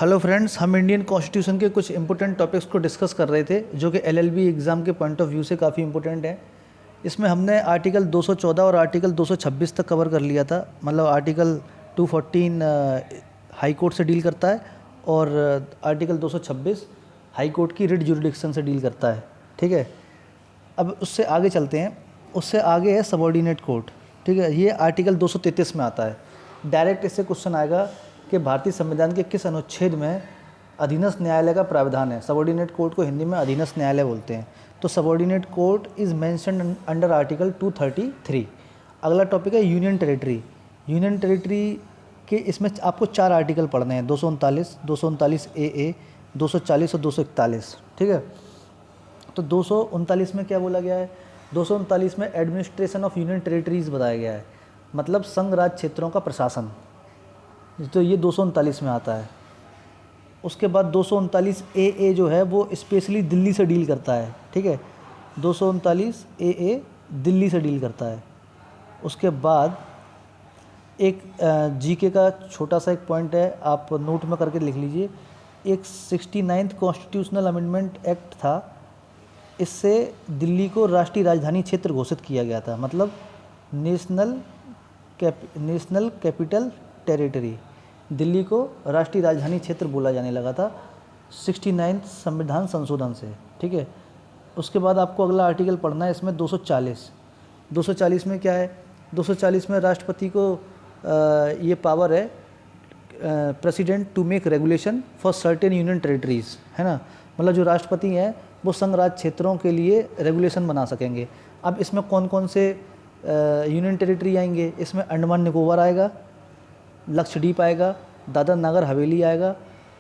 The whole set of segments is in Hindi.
हेलो फ्रेंड्स, हम इंडियन कॉन्स्टिट्यूशन के कुछ इंपॉर्टेंट टॉपिक्स को डिस्कस कर रहे थे जो कि एलएलबी एग्ज़ाम के पॉइंट ऑफ व्यू से काफ़ी इंपॉर्टेंट है। इसमें हमने आर्टिकल 214 और आर्टिकल 226 तक कवर कर लिया था। मतलब आर्टिकल 214 हाई कोर्ट से डील करता है और आर्टिकल 226 हाई कोर्ट की रिट जुरिडिक्शन से डील करता है। ठीक है, अब उससे आगे चलते हैं। उससे आगे है सबऑर्डिनेट कोर्ट। ठीक है, ये आर्टिकल 233 में आता है। डायरेक्ट इससे क्वेश्चन आएगा कि भारतीय संविधान के किस अनुच्छेद में अधीनस्थ न्यायालय का प्रावधान है। सबऑर्डिनेट कोर्ट को हिंदी में अधीनस्थ न्यायालय बोलते हैं। तो subordinate court is mentioned under article 233। अगला टॉपिक है यूनियन टेरिटरी। यूनियन टेरिटरी के इसमें आपको 4 आर्टिकल पढ़ने हैं, 239, 239 ए, 240 और 241। ठीक है, तो 239 में क्या बोला गया है? 239 में एडमिनिस्ट्रेशन ऑफ यूनियन टेरिटरीज़ बताया गया है, मतलब संघ राज्य क्षेत्रों का प्रशासन। तो ये 239 में आता है। उसके बाद 239 ए जो है वो स्पेशली दिल्ली से डील करता है। ठीक है, 239 ए दिल्ली से डील करता है। उसके बाद एक जीके का छोटा सा एक पॉइंट है, आप नोट में करके लिख लीजिए। एक 69th कॉन्स्टिट्यूशनल अमेंडमेंट एक्ट था, इससे दिल्ली को राष्ट्रीय राजधानी क्षेत्र घोषित किया गया था, मतलब नेशनल कैपिटल टेरिटरी। दिल्ली को राष्ट्रीय राजधानी क्षेत्र बोला जाने लगा था 69th संविधान संशोधन से। ठीक है, उसके बाद आपको अगला आर्टिकल पढ़ना है, इसमें 240 में क्या है? 240 में राष्ट्रपति को ये पावर है, president to make regulation for certain union territories, है ना। मतलब जो राष्ट्रपति हैं वो संघ राज्य क्षेत्रों के लिए रेगुलेशन बना सकेंगे। अब इसमें कौन कौन से यूनियन टेरिटरी आएंगे? इसमें अंडमान निकोबार आएगा, लक्षद्वीप आएगा, दादर नगर हवेली आएगा,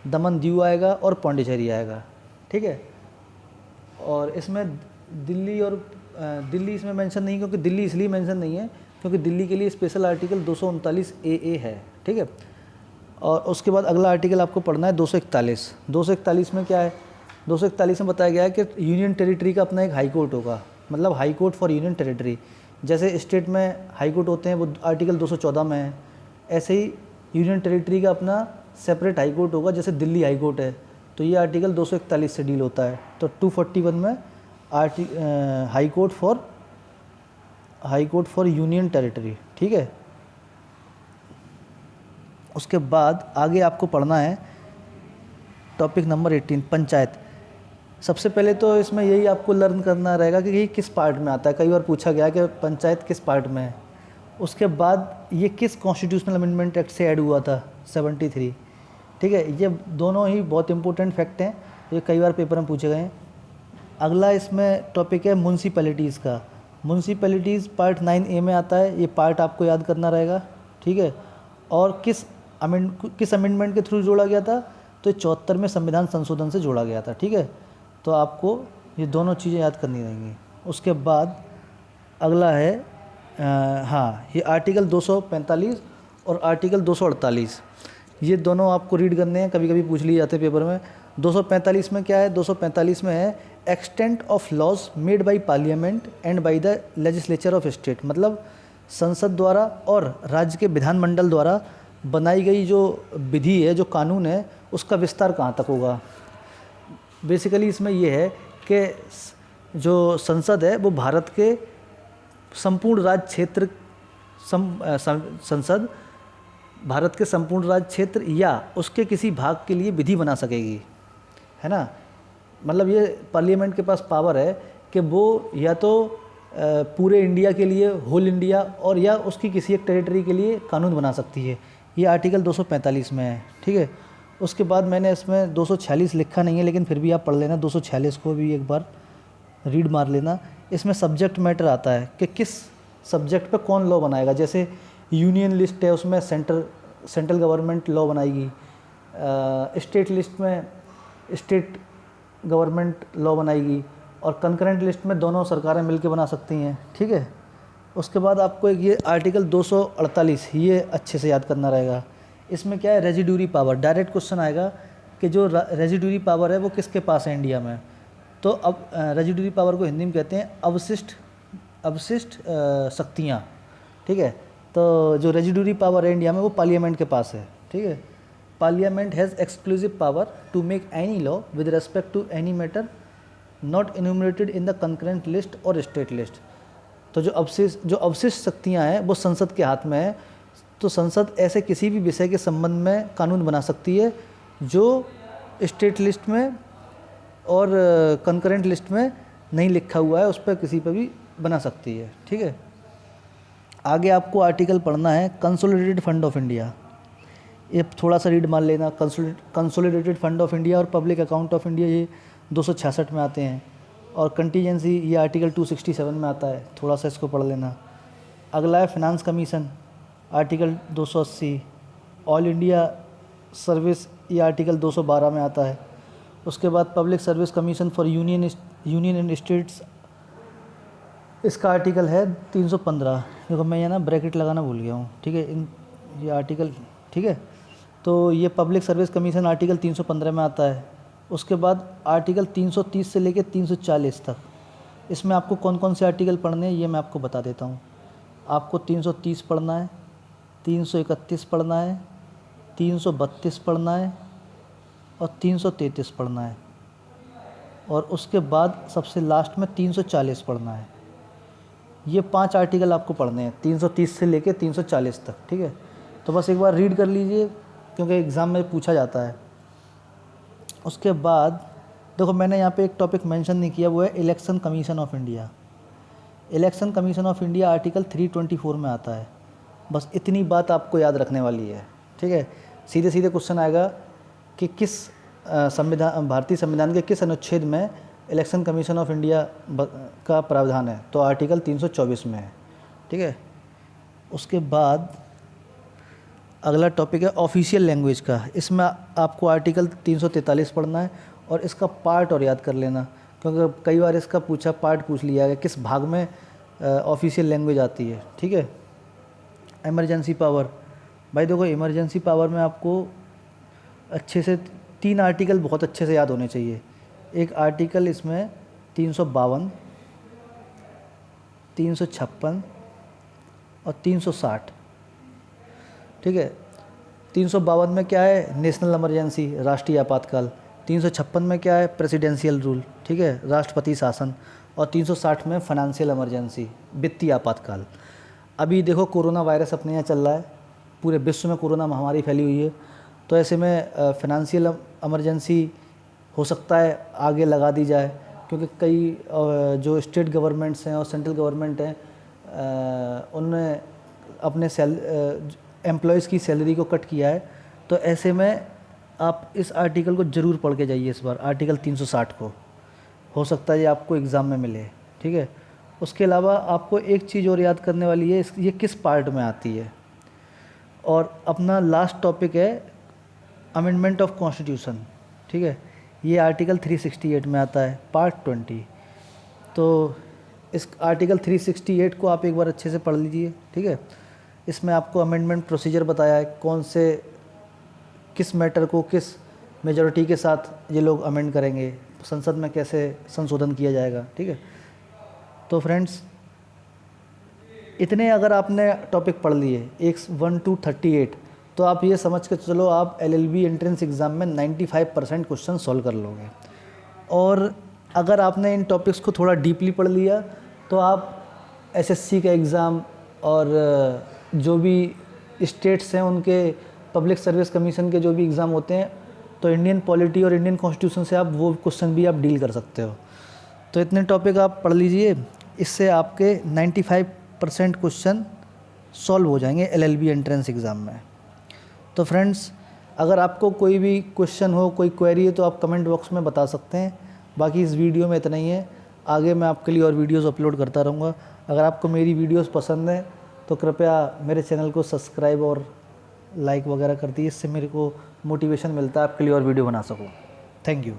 दमन दीव आएगा और पौंडीचेरी आएगा। ठीक है, और इसमें दिल्ली इसमें मेंशन नहीं, क्योंकि दिल्ली इसलिए मेंशन नहीं है क्योंकि दिल्ली के लिए स्पेशल आर्टिकल 239 ए है। ठीक है, और उसके बाद अगला आर्टिकल आपको पढ़ना है 241। 241 में क्या है? 241 में बताया गया है कि यूनियन टेरिटरी का अपना एक हाई कोर्ट होगा, मतलब high court for union territory. जैसे स्टेट में हाई कोर्ट होते हैं, वो आर्टिकल 214 में है, ऐसे ही यूनियन टेरिटरी का अपना सेपरेट हाई कोर्ट होगा, जैसे दिल्ली हाई कोर्ट है, तो ये आर्टिकल 241 से डील होता है। तो 241 में high court for union territory. ठीक है, उसके बाद आगे आपको पढ़ना है टॉपिक नंबर 18, पंचायत। सबसे पहले तो इसमें यही आपको लर्न करना रहेगा कि ये किस पार्ट में आता है। कई बार पूछा गया कि पंचायत किस पार्ट में है। उसके बाद ये किस कॉन्स्टिट्यूशनल अमेंडमेंट एक्ट से ऐड हुआ था? 73। ठीक है, ये दोनों ही बहुत इंपॉर्टेंट फैक्ट हैं, ये कई बार पेपर में पूछे गए हैं। अगला इसमें टॉपिक है म्यूनसिपैलिटीज़ का। म्यूनसिपैलिटीज़ पार्ट 9A में आता है, ये पार्ट आपको याद करना रहेगा। ठीक है, और किस अमेंडमेंट के थ्रू जोड़ा गया था? तो 74 में संविधान संशोधन से जोड़ा गया था। ठीक है, तो आपको ये दोनों चीज़ें याद करनी रहेंगी। उसके बाद अगला है ये आर्टिकल 245 और आर्टिकल 248, ये दोनों आपको रीड करने हैं, कभी कभी पूछ लिए जाते हैं पेपर में। 245 में क्या है? 245 में है extent of laws made by parliament and by the legislature of state, मतलब संसद द्वारा और राज्य के विधानमंडल द्वारा बनाई गई जो विधि है, जो कानून है, उसका विस्तार कहाँ तक होगा। बेसिकली इसमें ये है कि जो संसद है वो भारत के संपूर्ण राज्य क्षेत्र संसद भारत के संपूर्ण राज्य क्षेत्र या उसके किसी भाग के लिए विधि बना सकेगी, है ना। मतलब ये पार्लियामेंट के पास पावर है कि वो या तो पूरे इंडिया के लिए, होल इंडिया, और या उसकी किसी एक टेरिटरी के लिए कानून बना सकती है। ये आर्टिकल 245 में है। ठीक है, उसके बाद मैंने इसमें 246 लिखा नहीं है, लेकिन फिर भी आप पढ़ लेना, 246 को भी एक बार रीड मार लेना। इसमें सब्जेक्ट मैटर आता है कि किस सब्जेक्ट पे कौन लॉ बनाएगा। जैसे यूनियन लिस्ट है, उसमें सेंट्रल गवर्नमेंट लॉ बनाएगी। स्टेट लिस्ट में स्टेट गवर्नमेंट लॉ बनाएगी, और कंकरेंट लिस्ट में दोनों सरकारें मिलकर बना सकती हैं। ठीक है, उसके बाद आपको एक ये आर्टिकल 248, ये अच्छे से याद करना रहेगा। इसमें क्या है? Residuary power. डायरेक्ट क्वेश्चन आएगा कि जो रेजिड्यूरी पावर है वो किसके पास है इंडिया में। तो अब रेजिड्यूरी पावर को हिंदी में कहते हैं अवशिष्ट शक्तियाँ। ठीक है, तो जो रेजिड्यूरी पावर है इंडिया में वो पार्लियामेंट के पास है। ठीक है, parliament has exclusive power to make any law with respect to any matter not enumerated in the concurrent list और स्टेट लिस्ट। तो जो अवशिष्ट शक्तियाँ हैं वो संसद के हाथ में है। तो संसद ऐसे किसी भी विषय के संबंध में कानून बना सकती है जो स्टेट लिस्ट में और कंकरेंट लिस्ट में नहीं लिखा हुआ है, उस पर किसी पर भी बना सकती है। ठीक है, आगे आपको आर्टिकल पढ़ना है कंसोलिडेटेड फंड ऑफ इंडिया। ये थोड़ा सा रीड मान लेना। कंसोलिडेटेड फंड ऑफ इंडिया और पब्लिक अकाउंट ऑफ इंडिया ये 266 में आते हैं, और कंटीजेंसी ये आर्टिकल 267 में आता है, थोड़ा सा इसको पढ़ लेना। अगला है finance commission, article 280। All India service ये आर्टिकल 212 में आता है। उसके बाद public service commission for union and states, इसका आर्टिकल है 315। देखो मैं यहाँ ना ब्रैकेट लगाना भूल गया हूँ। ठीक है, ये आर्टिकल, ठीक है, तो ये पब्लिक सर्विस कमीशन आर्टिकल 315 में आता है। उसके बाद आर्टिकल 330 से लेकर 340 तक, इसमें आपको कौन कौन से आर्टिकल पढ़ने हैं ये मैं आपको बता देता हूँ। आपको 330 पढ़ना है, 331 पढ़ना है, 332 पढ़ना है और 333 पढ़ना है, और उसके बाद सबसे लास्ट में 340 पढ़ना है। ये 5 आर्टिकल आपको पढ़ने हैं 330 से लेकर 340 तक। ठीक है, तो बस एक बार रीड कर लीजिए क्योंकि एग्ज़ाम में पूछा जाता है। उसके बाद देखो मैंने यहाँ पे एक टॉपिक मेंशन नहीं किया, वो है election commission of India. Election commission of India article 324 में आता है। बस इतनी बात आपको याद रखने वाली है। ठीक है, सीधे सीधे क्वेश्चन आएगा कि किस भारतीय संविधान के किस अनुच्छेद में इलेक्शन कमीशन ऑफ इंडिया का प्रावधान है, तो आर्टिकल 324 में है। ठीक है, उसके बाद अगला टॉपिक है ऑफिशियल लैंग्वेज का। इसमें आपको आर्टिकल 343 पढ़ना है और इसका पार्ट और याद कर लेना, क्योंकि कई बार इसका पार्ट पूछ लिया है किस भाग में ऑफिशियल लैंग्वेज आती है। ठीक है, इमरजेंसी पावर, भाई देखो इमरजेंसी पावर में आपको अच्छे से 3 आर्टिकल बहुत अच्छे से याद होने चाहिए। एक आर्टिकल इसमें 352, 356 और 360। ठीक है, 352 में क्या है, नेशनल इमरजेंसी, राष्ट्रीय आपातकाल। 356 में क्या है, प्रेसिडेंशियल रूल, ठीक है, राष्ट्रपति शासन। और 360 में फाइनेंशियल इमरजेंसी, वित्तीय आपातकाल। अभी देखो कोरोना वायरस अपने यहाँ चल रहा है, पूरे विश्व में कोरोना महामारी फैली हुई है, तो ऐसे में फाइनेंशियल इमरजेंसी हो सकता है आगे लगा दी जाए, क्योंकि कई जो स्टेट गवर्नमेंट्स हैं और सेंट्रल गवर्नमेंट हैं उन्होंने अपने एम्प्लॉयज़ की सैलरी को कट किया है। तो ऐसे में आप इस आर्टिकल को ज़रूर पढ़ के जाइए इस बार, आर्टिकल 360 को, हो सकता है ये आपको एग्ज़ाम में मिले। ठीक है, उसके अलावा आपको एक चीज़ और याद करने वाली है, ये किस पार्ट में आती है। और अपना लास्ट टॉपिक है अमेंडमेंट ऑफ कॉन्स्टिट्यूशन। ठीक है, ये आर्टिकल 368 में आता है, पार्ट 20। तो इस आर्टिकल 368 को आप एक बार अच्छे से पढ़ लीजिए। ठीक है, इसमें आपको अमेंडमेंट प्रोसीजर बताया है, कौन से किस मैटर को किस मेजॉरिटी के साथ ये लोग अमेंड करेंगे, संसद में कैसे संशोधन किया जाएगा। ठीक है, तो फ्रेंड्स इतने अगर आपने टॉपिक पढ़ लिए 1 to 38, तो आप ये समझ के चलो आप LLB एंट्रेंस एग्ज़ाम में 95% क्वेश्चन सॉल्व कर लोगे। और अगर आपने इन टॉपिक्स को थोड़ा डीपली पढ़ लिया तो आप SSC का एग्ज़ाम और जो भी स्टेट्स हैं उनके पब्लिक सर्विस कमीशन के जो भी एग्ज़ाम होते हैं, तो इंडियन पॉलिटी और इंडियन कॉन्स्टिट्यूशन से आप वो क्वेश्चन भी आप डील कर सकते हो। तो इतने टॉपिक आप पढ़ लीजिए, इससे आपके 95% क्वेश्चन सॉल्व हो जाएंगे LLB एंट्रेंस एग्ज़ाम में। तो फ्रेंड्स अगर आपको कोई भी क्वेश्चन हो, कोई क्वेरी है, तो आप कमेंट बॉक्स में बता सकते हैं। बाकी इस वीडियो में इतना ही है, आगे मैं आपके लिए और वीडियोस अपलोड करता रहूँगा। अगर आपको मेरी वीडियोस पसंद है तो कृपया मेरे चैनल को सब्सक्राइब और लाइक वगैरह कर दीजिए, इससे मेरे को मोटिवेशन मिलता है आपके लिए और वीडियो बना सकूँ। Thank you.